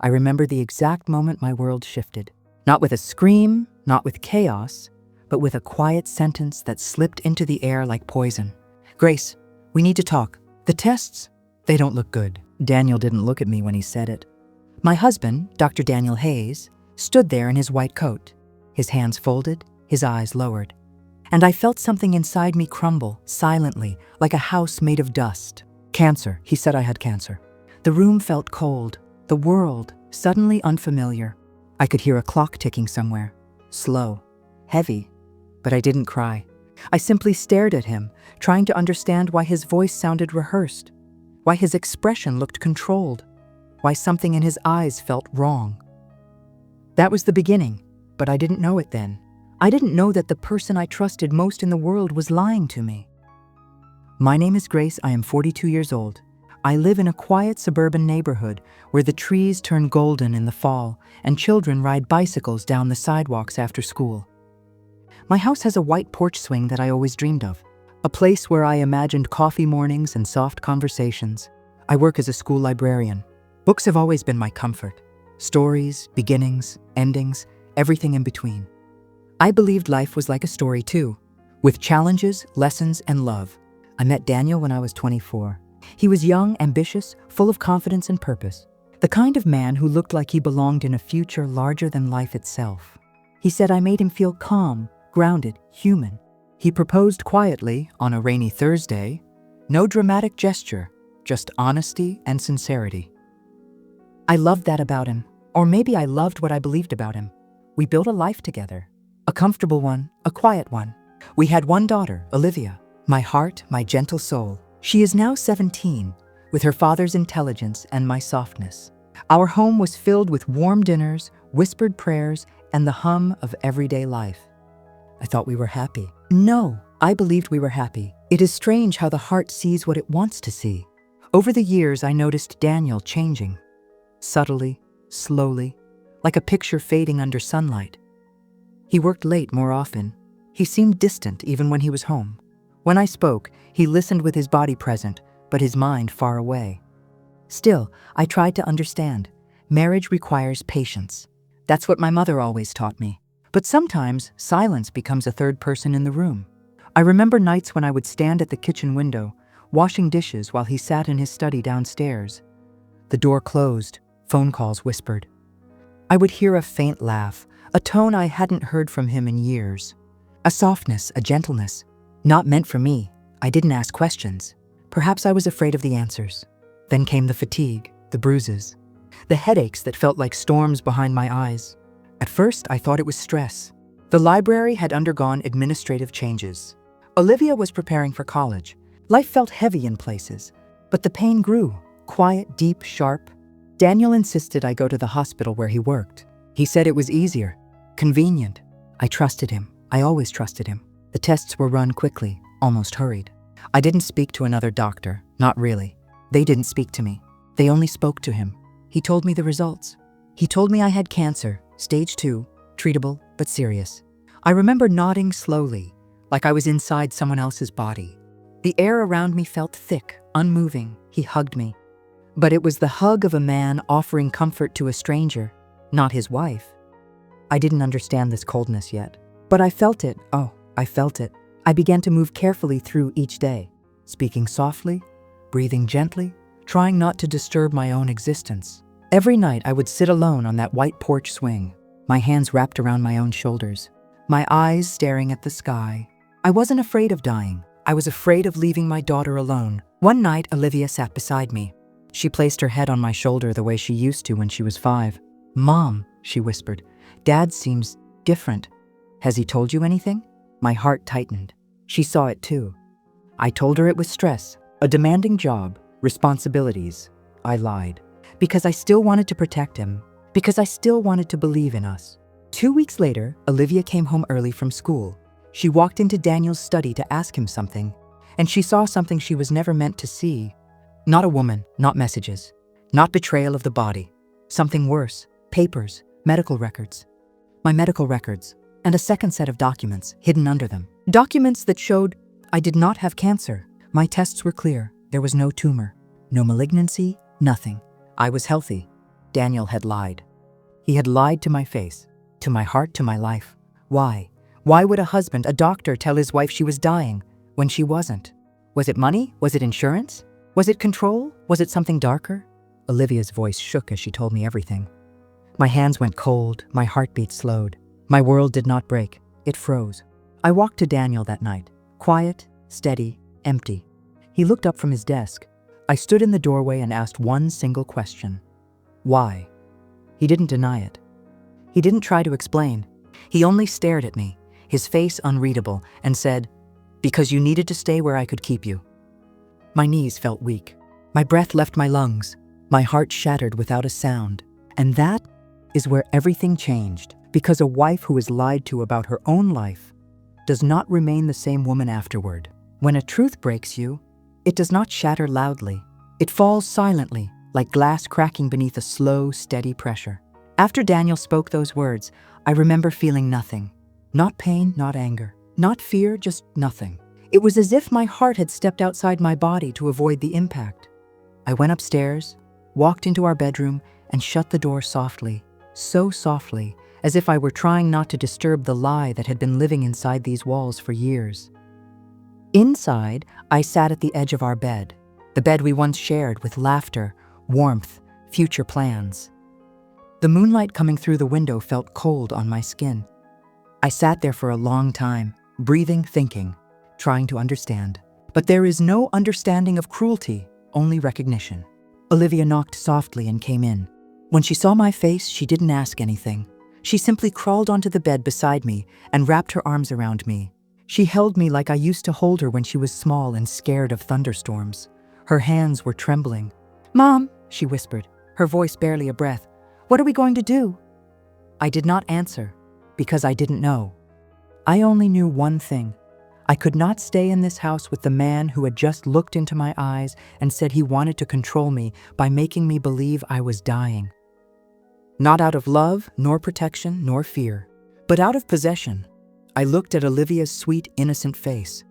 I remember the exact moment my world shifted. Not with a scream, not with chaos, but with a quiet sentence that slipped into the air like poison. "Grace, we need to talk. The tests, they don't look good." Daniel didn't look at me when he said it. My husband, Dr. Daniel Hayes, stood there in his white coat, his hands folded, his eyes lowered. And I felt something inside me crumble, silently, like a house made of dust. "Cancer," he said. I had cancer. The room felt cold, the world suddenly unfamiliar. I could hear a clock ticking somewhere, slow, heavy, but I didn't cry. I simply stared at him, trying to understand why his voice sounded rehearsed, why his expression looked controlled, why something in his eyes felt wrong. That was the beginning, but I didn't know it then. I didn't know that the person I trusted most in the world was lying to me. "My name is Grace. I am 42 years old. I live in a quiet suburban neighborhood where the trees turn golden in the fall and children ride bicycles down the sidewalks after school. My house has a white porch swing that I always dreamed of, a place where I imagined coffee mornings and soft conversations. I work as a school librarian. Books have always been my comfort. Stories, beginnings, endings, everything in between. I believed life was like a story too, with challenges, lessons, and love. I met Daniel when I was 24. He was young, ambitious, full of confidence and purpose. The kind of man who looked like he belonged in a future larger than life itself. He said I made him feel calm, grounded, human. He proposed quietly on a rainy Thursday. No dramatic gesture, just honesty and sincerity. I loved that about him, or maybe I loved what I believed about him. We built a life together, a comfortable one, a quiet one. We had one daughter, Olivia, my heart, my gentle soul. She is now 17, with her father's intelligence and my softness. Our home was filled with warm dinners, whispered prayers, and the hum of everyday life. I thought we were happy. No, I believed we were happy. It is strange how the heart sees what it wants to see. Over the years, I noticed Daniel changing. Subtly, slowly, like a picture fading under sunlight. He worked late more often. He seemed distant even when he was home. When I spoke, he listened with his body present, but his mind far away. Still, I tried to understand. Marriage requires patience. That's what my mother always taught me. But sometimes, silence becomes a third person in the room. I remember nights when I would stand at the kitchen window, washing dishes while he sat in his study downstairs. The door closed, phone calls whispered. I would hear a faint laugh, a tone I hadn't heard from him in years. A softness, a gentleness. Not meant for me. I didn't ask questions. Perhaps I was afraid of the answers. Then came the fatigue, the bruises, the headaches that felt like storms behind my eyes. At first, I thought it was stress. The library had undergone administrative changes. Olivia was preparing for college. Life felt heavy in places, but the pain grew, quiet, deep, sharp. Daniel insisted I go to the hospital where he worked. He said it was easier, convenient. I trusted him. I always trusted him. The tests were run quickly, almost hurried. I didn't speak to another doctor, not really. They didn't speak to me. They only spoke to him. He told me the results. He told me I had cancer, stage 2, treatable but serious. I remember nodding slowly, like I was inside someone else's body. The air around me felt thick, unmoving. He hugged me. But it was the hug of a man offering comfort to a stranger, not his wife. I didn't understand this coldness yet, but I felt it. I felt it. I began to move carefully through each day, speaking softly, breathing gently, trying not to disturb my own existence. Every night I would sit alone on that white porch swing, my hands wrapped around my own shoulders, my eyes staring at the sky. I wasn't afraid of dying. I was afraid of leaving my daughter alone. One night, Olivia sat beside me. She placed her head on my shoulder the way she used to when she was 5. "Mom," she whispered, "Dad seems different. Has he told you anything?" My heart tightened. She saw it too. I told her it was stress, a demanding job, responsibilities. I lied. Because I still wanted to protect him. Because I still wanted to believe in us. 2 weeks later, Olivia came home early from school. She walked into Daniel's study to ask him something, and she saw something she was never meant to see. Not a woman, not messages, not betrayal of the body. Something worse, papers, medical records. My medical records, and a second set of documents hidden under them. Documents that showed I did not have cancer. My tests were clear. There was no tumor, no malignancy, nothing. I was healthy. Daniel had lied. He had lied to my face, to my heart, to my life. Why? Why would a husband, a doctor, tell his wife she was dying when she wasn't? Was it money? Was it insurance? Was it control? Was it something darker? Olivia's voice shook as she told me everything. My hands went cold, my heartbeat slowed. My world did not break, it froze. I walked to Daniel that night, quiet, steady, empty. He looked up from his desk. I stood in the doorway and asked one single question. Why? He didn't deny it. He didn't try to explain. He only stared at me, his face unreadable, and said, "Because you needed to stay where I could keep you." My knees felt weak. My breath left my lungs. My heart shattered without a sound. And that is where everything changed, because a wife who is lied to about her own life does not remain the same woman afterward. When a truth breaks you, it does not shatter loudly. It falls silently, like glass cracking beneath a slow, steady pressure. After Daniel spoke those words, I remember feeling nothing. Not pain, not anger, not fear, just nothing. It was as if my heart had stepped outside my body to avoid the impact. I went upstairs, walked into our bedroom, and shut the door softly, so softly, as if I were trying not to disturb the lie that had been living inside these walls for years. Inside, I sat at the edge of our bed, the bed we once shared with laughter, warmth, future plans. The moonlight coming through the window felt cold on my skin. I sat there for a long time, breathing, thinking, trying to understand. But there is no understanding of cruelty, only recognition. Olivia knocked softly and came in. When she saw my face, she didn't ask anything. She simply crawled onto the bed beside me and wrapped her arms around me. She held me like I used to hold her when she was small and scared of thunderstorms. Her hands were trembling. "Mom," she whispered, her voice barely a breath, "what are we going to do?" I did not answer, because I didn't know. I only knew one thing. I could not stay in this house with the man who had just looked into my eyes and said he wanted to control me by making me believe I was dying. Not out of love, nor protection, nor fear, but out of possession. I looked at Olivia's sweet, innocent face.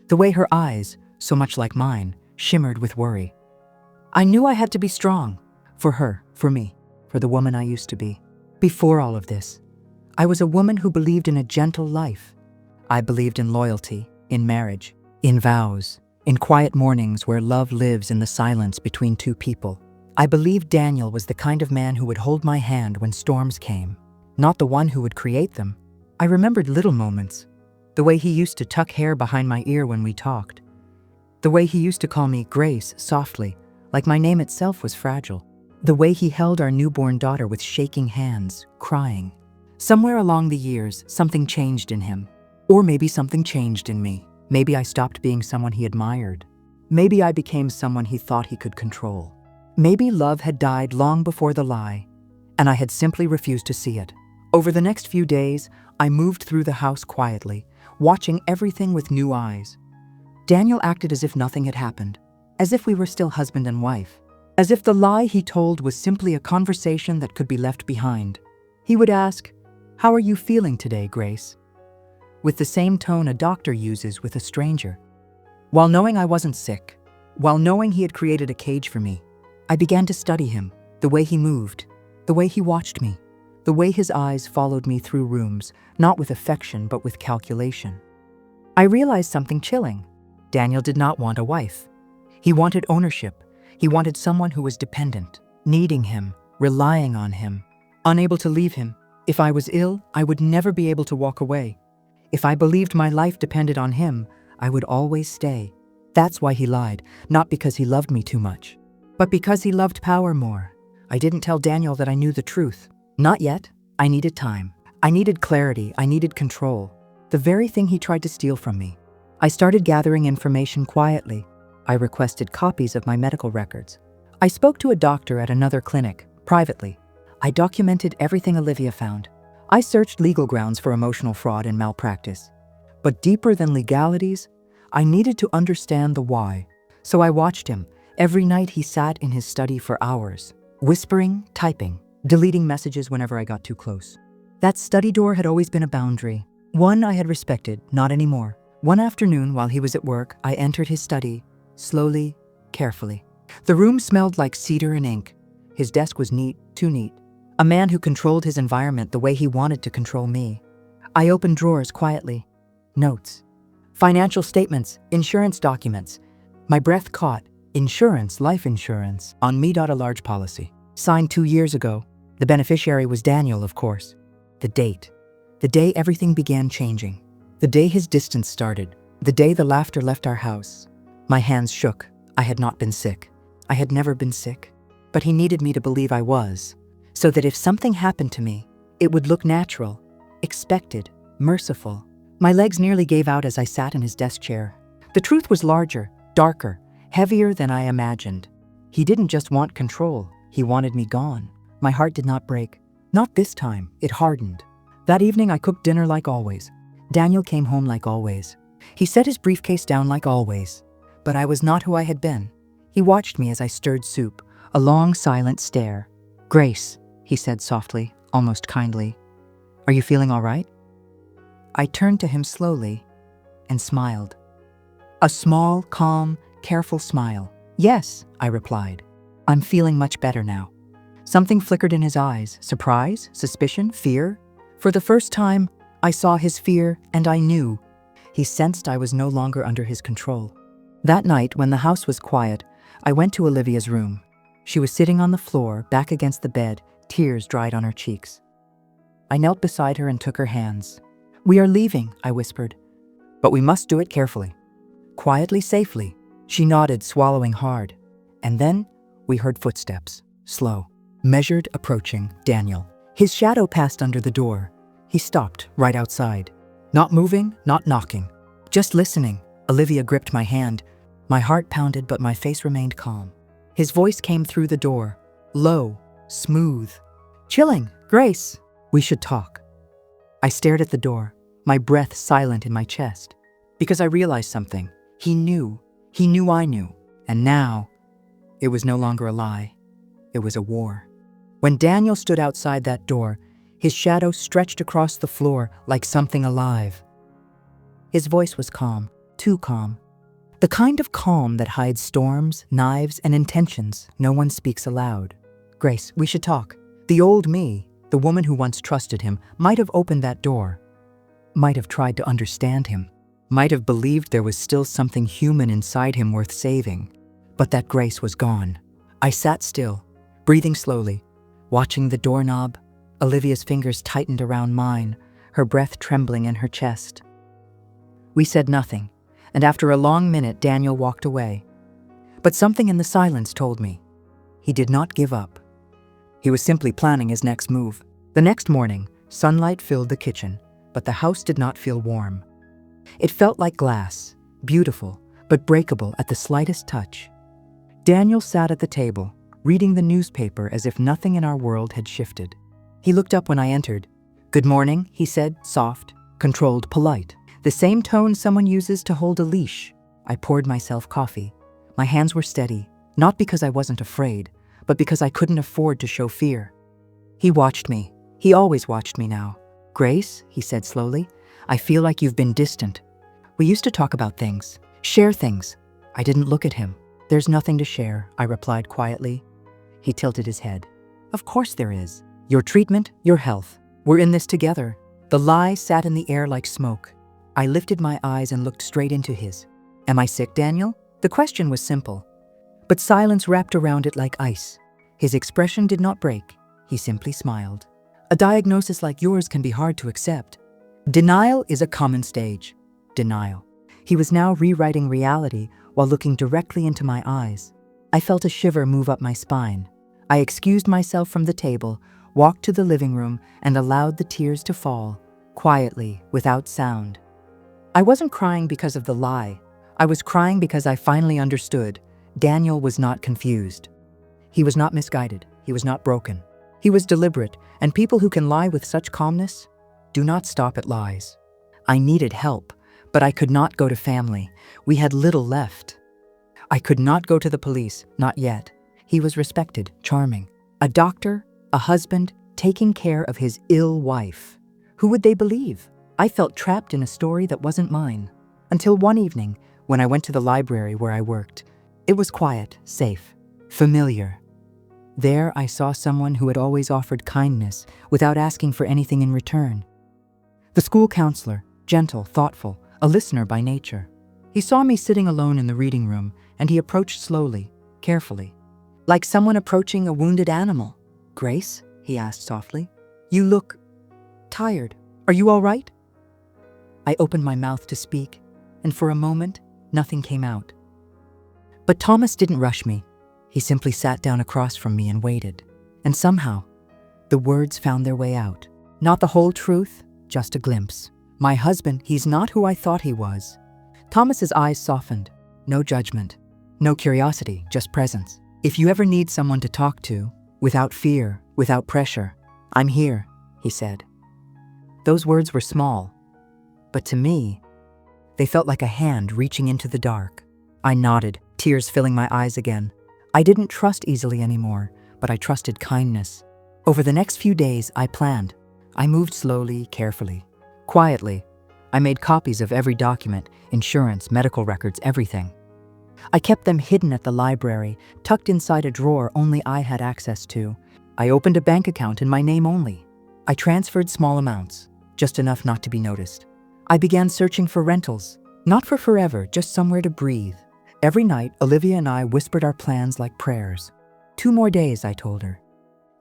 The way her eyes, so much like mine, shimmered with worry. I knew I had to be strong. For her, for me, for the woman I used to be. Before all of this, I was a woman who believed in a gentle life. I believed in loyalty, in marriage, in vows, in quiet mornings where love lives in the silence between two people. I believed Daniel was the kind of man who would hold my hand when storms came, not the one who would create them. I remembered little moments, the way he used to tuck hair behind my ear when we talked, the way he used to call me Grace softly, like my name itself was fragile, the way he held our newborn daughter with shaking hands, crying. Somewhere along the years, something changed in him. Or maybe something changed in me. Maybe I stopped being someone he admired. Maybe I became someone he thought he could control. Maybe love had died long before the lie, and I had simply refused to see it. Over the next few days, I moved through the house quietly, watching everything with new eyes. Daniel acted as if nothing had happened, as if we were still husband and wife, as if the lie he told was simply a conversation that could be left behind. He would ask, "How are you feeling today, Grace?" with the same tone a doctor uses with a stranger. While knowing I wasn't sick, while knowing he had created a cage for me, I began to study him, the way he moved, the way he watched me, the way his eyes followed me through rooms, not with affection but with calculation. I realized something chilling. Daniel did not want a wife. He wanted ownership. He wanted someone who was dependent, needing him, relying on him, unable to leave him. If I was ill, I would never be able to walk away. If I believed my life depended on him, I would always stay. That's why he lied, not because he loved me too much, but because he loved power more. I didn't tell Daniel that I knew the truth. Not yet. I needed time. I needed clarity. I needed control. The very thing he tried to steal from me. I started gathering information quietly. I requested copies of my medical records. I spoke to a doctor at another clinic, privately. I documented everything Olivia found. I searched legal grounds for emotional fraud and malpractice. But deeper than legalities, I needed to understand the why. So I watched him. Every night he sat in his study for hours, whispering, typing, deleting messages whenever I got too close. That study door had always been a boundary, one I had respected, not anymore. One afternoon, while he was at work, I entered his study, slowly, carefully. The room smelled like cedar and ink. His desk was neat, too neat. A man who controlled his environment the way he wanted to control me. I opened drawers quietly. Notes. Financial statements, insurance documents. My breath caught. Insurance, life insurance, on me. A large policy. Signed 2 years ago. The beneficiary was Daniel, of course. The date. The day everything began changing. The day his distance started. The day the laughter left our house. My hands shook. I had not been sick. I had never been sick. But he needed me to believe I was, so that if something happened to me, it would look natural, expected, merciful. My legs nearly gave out as I sat in his desk chair. The truth was larger, darker, heavier than I imagined. He didn't just want control, he wanted me gone. My heart did not break. Not this time, it hardened. That evening I cooked dinner like always. Daniel came home like always. He set his briefcase down like always. But I was not who I had been. He watched me as I stirred soup, a long silent stare. "Grace," he said softly, almost kindly. "Are you feeling all right?" I turned to him slowly and smiled. A small, calm, careful smile. "Yes," I replied. "I'm feeling much better now." Something flickered in his eyes. Surprise? Suspicion? Fear? For the first time, I saw his fear, and I knew. He sensed I was no longer under his control. That night, when the house was quiet, I went to Olivia's room. She was sitting on the floor, back against the bed, tears dried on her cheeks. I knelt beside her and took her hands. "We are leaving," I whispered. "But we must do it carefully." Quietly, safely. She nodded, swallowing hard. And then we heard footsteps, slow, measured, approaching Daniel. His shadow passed under the door. He stopped right outside. Not moving, not knocking. Just listening. Olivia gripped my hand. My heart pounded, but my face remained calm. His voice came through the door, low, smooth. "Chilling, Grace. We should talk." I stared at the door, my breath silent in my chest, because I realized something. He knew I knew. And now, it was no longer a lie. It was a war. When Daniel stood outside that door, his shadow stretched across the floor like something alive. His voice was calm, too calm. The kind of calm that hides storms, knives, and intentions no one speaks aloud. "Grace, we should talk." The old me, the woman who once trusted him, might have opened that door, might have tried to understand him, might have believed there was still something human inside him worth saving. But that Grace was gone. I sat still, breathing slowly, watching the doorknob. Olivia's fingers tightened around mine, her breath trembling in her chest. We said nothing, and after a long minute, Daniel walked away. But something in the silence told me he did not give up. He was simply planning his next move. The next morning, sunlight filled the kitchen, but the house did not feel warm. It felt like glass, beautiful, but breakable at the slightest touch. Daniel sat at the table, reading the newspaper as if nothing in our world had shifted. He looked up when I entered. "Good morning," he said, soft, controlled, polite. The same tone someone uses to hold a leash. I poured myself coffee. My hands were steady, not because I wasn't afraid, but because I couldn't afford to show fear. He watched me. He always watched me now. "Grace," he said slowly, "I feel like you've been distant. We used to talk about things, share things." I didn't look at him. "There's nothing to share," I replied quietly. He tilted his head. "Of course there is. Your treatment, your health. We're in this together." The lie sat in the air like smoke. I lifted my eyes and looked straight into his. "Am I sick, Daniel?" The question was simple, but silence wrapped around it like ice. His expression did not break. He simply smiled. "A diagnosis like yours can be hard to accept. Denial is a common stage." Denial. He was now rewriting reality while looking directly into my eyes. I felt a shiver move up my spine. I excused myself from the table, walked to the living room, and allowed the tears to fall, quietly, without sound. I wasn't crying because of the lie. I was crying because I finally understood. Daniel was not confused. He was not misguided. He was not broken. He was deliberate, and people who can lie with such calmness do not stop at lies. I needed help, but I could not go to family. We had little left. I could not go to the police, not yet. He was respected, charming. A doctor, a husband, taking care of his ill wife. Who would they believe? I felt trapped in a story that wasn't mine. Until one evening, when I went to the library where I worked. It was quiet, safe, familiar. There I saw someone who had always offered kindness without asking for anything in return. The school counselor, gentle, thoughtful, a listener by nature. He saw me sitting alone in the reading room, and he approached slowly, carefully, like someone approaching a wounded animal. "Grace?" he asked softly. "You look tired. Are you all right?" I opened my mouth to speak, and for a moment, nothing came out. But Thomas didn't rush me. He simply sat down across from me and waited. And somehow, the words found their way out. Not the whole truth, just a glimpse. "My husband, he's not who I thought he was." Thomas's eyes softened. No judgment, no curiosity, just presence. "If you ever need someone to talk to, without fear, without pressure, I'm here," he said. Those words were small, but to me, they felt like a hand reaching into the dark. I nodded, tears filling my eyes again. I didn't trust easily anymore, but I trusted kindness. Over the next few days, I planned. I moved slowly, carefully, quietly. I made copies of every document, insurance, medical records, everything. I kept them hidden at the library, tucked inside a drawer only I had access to. I opened a bank account in my name only. I transferred small amounts, just enough not to be noticed. I began searching for rentals, not for forever, just somewhere to breathe. Every night, Olivia and I whispered our plans like prayers. 2 more days, I told her.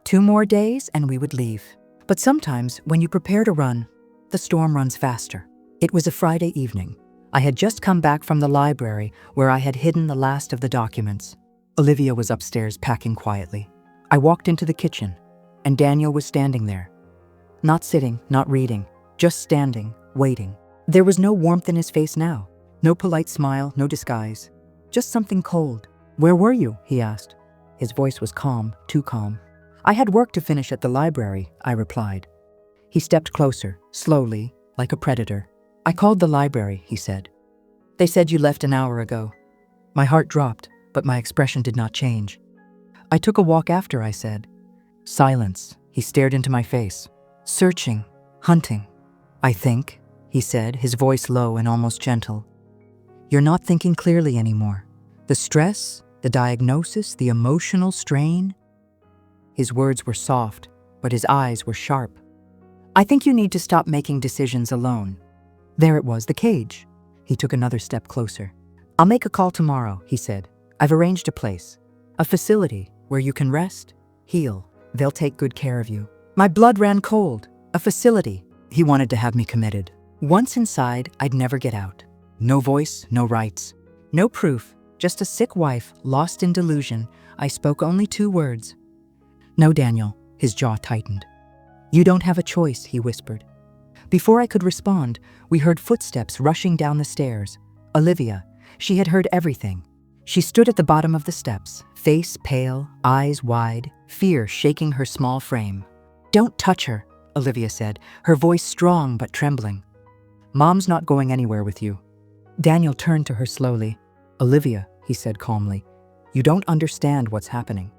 2 more days and we would leave. But sometimes, when you prepare to run, the storm runs faster. It was a Friday evening. I had just come back from the library where I had hidden the last of the documents. Olivia was upstairs packing quietly. I walked into the kitchen, and Daniel was standing there. Not sitting, not reading, just standing, waiting. There was no warmth in his face now. No polite smile, no disguise. Just something cold. "Where were you?" he asked. His voice was calm, too calm. "I had work to finish at the library," I replied. He stepped closer, slowly, like a predator. "I called the library," he said. "They said you left an hour ago." My heart dropped, but my expression did not change. "I took a walk after," I said. Silence. He stared into my face. "Searching, hunting, I think," he said, his voice low and almost gentle. "You're not thinking clearly anymore. The stress, the diagnosis, the emotional strain." His words were soft, but his eyes were sharp. "I think you need to stop making decisions alone." There it was, the cage. He took another step closer. "I'll make a call tomorrow," he said. "I've arranged a place, a facility where you can rest, heal. They'll take good care of you." My blood ran cold. A facility. He wanted to have me committed. Once inside, I'd never get out. No voice, no rights, no proof, just a sick wife lost in delusion. I spoke only 2 words. "No, Daniel." His jaw tightened. "You don't have a choice," he whispered. Before I could respond, we heard footsteps rushing down the stairs. Olivia. She had heard everything. She stood at the bottom of the steps, face pale, eyes wide, fear shaking her small frame. "Don't touch her," Olivia said, her voice strong but trembling. "Mom's not going anywhere with you." Daniel turned to her slowly. "Olivia," he said calmly, "you don't understand what's happening.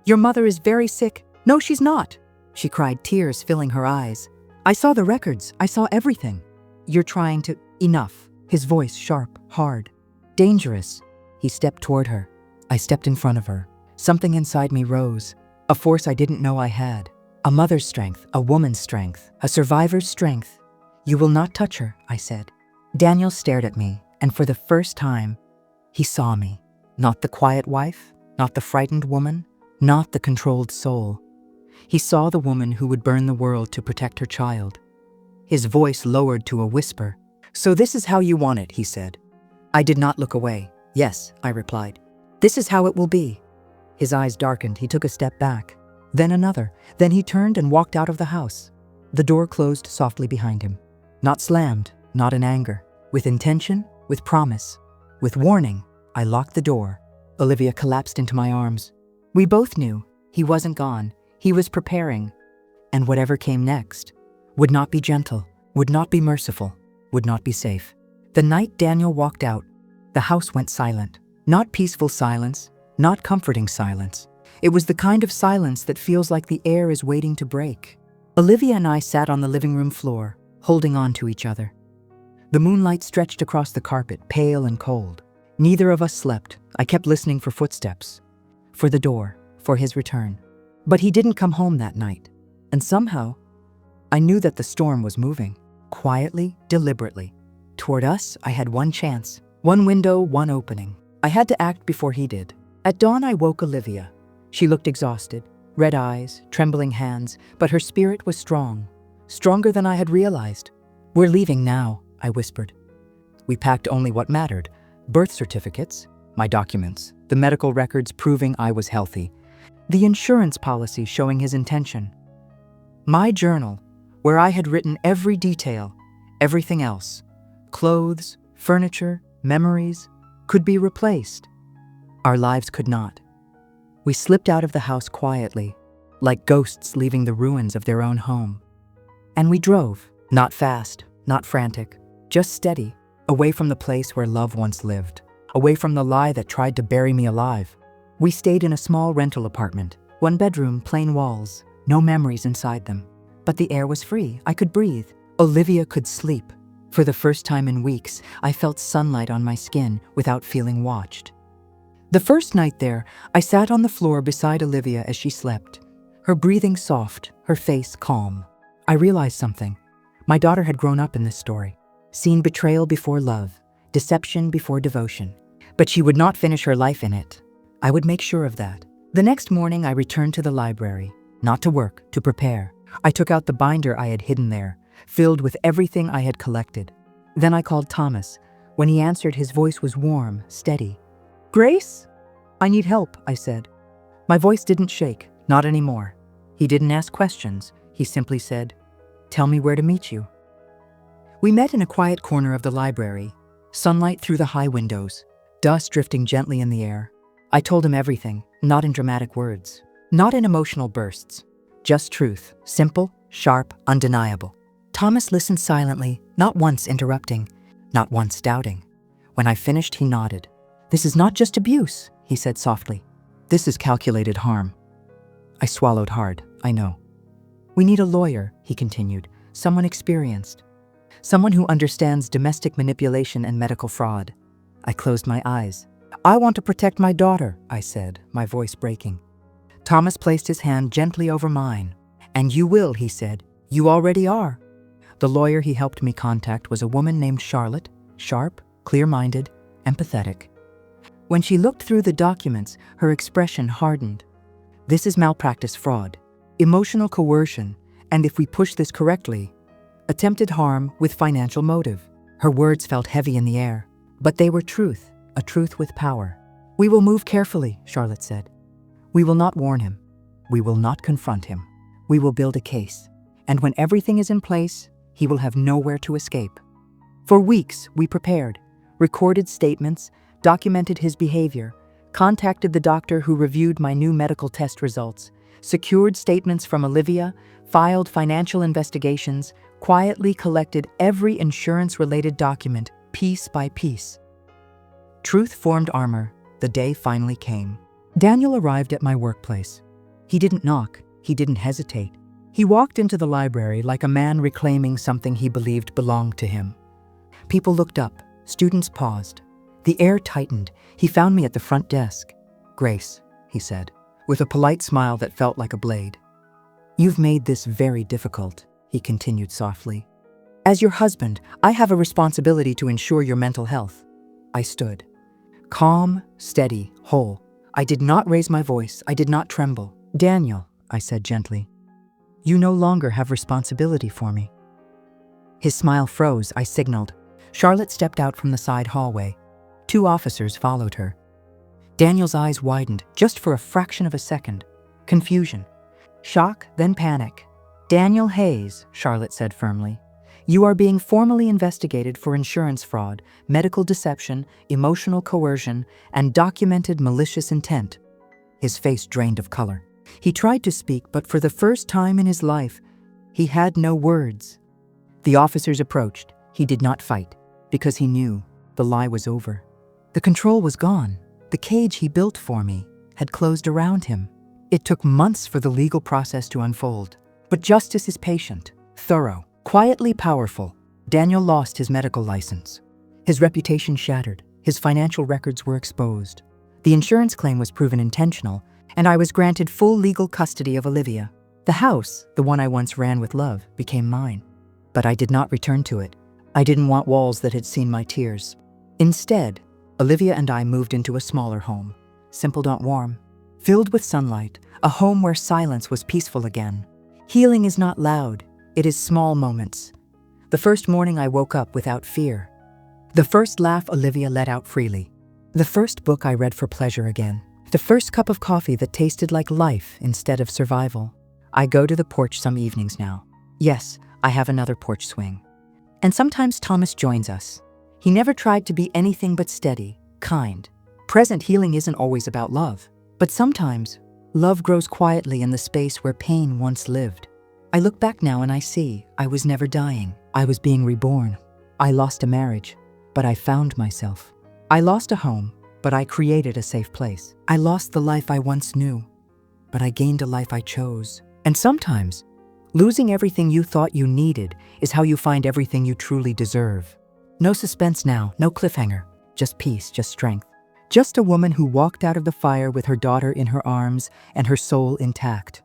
Your mother is very sick." "No, she's not," she cried, tears filling her eyes. "I saw the records. I saw everything." "You're trying to—" "Enough." His voice sharp, hard, dangerous. He stepped toward her. I stepped in front of her. Something inside me rose, a force I didn't know I had. A mother's strength, a woman's strength, a survivor's strength. "You will not touch her," I said. Daniel stared at me, and for the first time, he saw me. Not the quiet wife, not the frightened woman, not the controlled soul. He saw the woman who would burn the world to protect her child. His voice lowered to a whisper. "So this is how you want it," he said. I did not look away. "Yes," I replied. "This is how it will be." His eyes darkened. He took a step back, then another. Then he turned and walked out of the house. The door closed softly behind him. Not slammed, not in anger. With intention, with promise, with warning, I locked the door. Olivia collapsed into my arms. We both knew he wasn't gone. He was preparing. And whatever came next would not be gentle, would not be merciful, would not be safe. The night Daniel walked out, the house went silent. Not peaceful silence, not comforting silence. It was the kind of silence that feels like the air is waiting to break. Olivia and I sat on the living room floor, holding on to each other. The moonlight stretched across the carpet, pale and cold. Neither of us slept. I kept listening for footsteps, for the door, for his return. But he didn't come home that night. And somehow, I knew that the storm was moving, quietly, deliberately. Toward us, I had one chance, one window, one opening. I had to act before he did. At dawn, I woke Olivia. She looked exhausted, red eyes, trembling hands, but her spirit was strong, stronger than I had realized. "We're leaving now," I whispered. We packed only what mattered: birth certificates, my documents, the medical records proving I was healthy, the insurance policy showing his intention, my journal, where I had written every detail. Everything else, clothes, furniture, memories, could be replaced. Our lives could not. We slipped out of the house quietly, like ghosts leaving the ruins of their own home. And we drove, not fast, not frantic, just steady, away from the place where love once lived, away from the lie that tried to bury me alive. We stayed in a small rental apartment, one bedroom, plain walls, no memories inside them. But the air was free. I could breathe. Olivia could sleep. For the first time in weeks, I felt sunlight on my skin without feeling watched. The first night there, I sat on the floor beside Olivia as she slept, her breathing soft, her face calm. I realized something. My daughter had grown up in this story, seen betrayal before love, deception before devotion. But she would not finish her life in it. I would make sure of that. The next morning, I returned to the library, not to work, to prepare. I took out the binder I had hidden there, filled with everything I had collected. Then I called Thomas. When he answered, his voice was warm, steady. "Grace? I need help," I said. My voice didn't shake, not anymore. He didn't ask questions. He simply said, "Tell me where to meet you." We met in a quiet corner of the library, sunlight through the high windows, dust drifting gently in the air. I told him everything, not in dramatic words, not in emotional bursts. Just truth, simple, sharp, undeniable. Thomas listened silently, not once interrupting, not once doubting. When I finished, he nodded. "This is not just abuse," he said softly. "This is calculated harm." I swallowed hard, I know. "We need a lawyer," he continued, "someone experienced, someone who understands domestic manipulation and medical fraud." I closed my eyes. "I want to protect my daughter," I said, my voice breaking. Thomas placed his hand gently over mine. "And you will," he said. "You already are." The lawyer he helped me contact was a woman named Charlotte, sharp, clear-minded, empathetic. When she looked through the documents, her expression hardened. "This is malpractice fraud, emotional coercion, and if we push this correctly, attempted harm with financial motive." Her words felt heavy in the air, but they were truth, a truth with power. "We will move carefully," Charlotte said. "We will not warn him. We will not confront him. We will build a case. And when everything is in place, he will have nowhere to escape." For weeks, we prepared, recorded statements, documented his behavior, contacted the doctor who reviewed my new medical test results, secured statements from Olivia, filed financial investigations, quietly collected every insurance-related document, piece by piece. Truth formed armor. The day finally came. Daniel arrived at my workplace. He didn't knock. He didn't hesitate. He walked into the library like a man reclaiming something he believed belonged to him. People looked up. Students paused. The air tightened. He found me at the front desk. "Grace," he said, with a polite smile that felt like a blade. "You've made this very difficult," he continued softly. "As your husband, I have a responsibility to ensure your mental health." I stood. Calm, steady, whole. I did not raise my voice. I did not tremble. "Daniel," I said gently, "you no longer have responsibility for me." His smile froze. I signaled. Charlotte stepped out from the side hallway. 2 officers followed her. Daniel's eyes widened, just for a fraction of a second. Confusion. Shock, then panic. "Daniel Hayes," Charlotte said firmly, "you are being formally investigated for insurance fraud, medical deception, emotional coercion, and documented malicious intent." His face drained of color. He tried to speak, but for the first time in his life, he had no words. The officers approached. He did not fight, because he knew the lie was over. The control was gone. The cage he built for me had closed around him. It took months for the legal process to unfold. But justice is patient, thorough, quietly powerful. Daniel lost his medical license. His reputation shattered. His financial records were exposed. The insurance claim was proven intentional, and I was granted full legal custody of Olivia. The house, the one I once ran with love, became mine. But I did not return to it. I didn't want walls that had seen my tears. Instead, Olivia and I moved into a smaller home, simple but warm, filled with sunlight, a home where silence was peaceful again. Healing is not loud, it is small moments. The first morning I woke up without fear. The first laugh Olivia let out freely. The first book I read for pleasure again. The first cup of coffee that tasted like life instead of survival. I go to the porch some evenings now. Yes, I have another porch swing. And sometimes Thomas joins us. He never tried to be anything but steady, kind. Present healing isn't always about love, but sometimes love grows quietly in the space where pain once lived. I look back now and I see I was never dying. I was being reborn. I lost a marriage, but I found myself. I lost a home, but I created a safe place. I lost the life I once knew, but I gained a life I chose. And sometimes, losing everything you thought you needed is how you find everything you truly deserve. No suspense now, no cliffhanger, just peace, just strength. Just a woman who walked out of the fire with her daughter in her arms and her soul intact.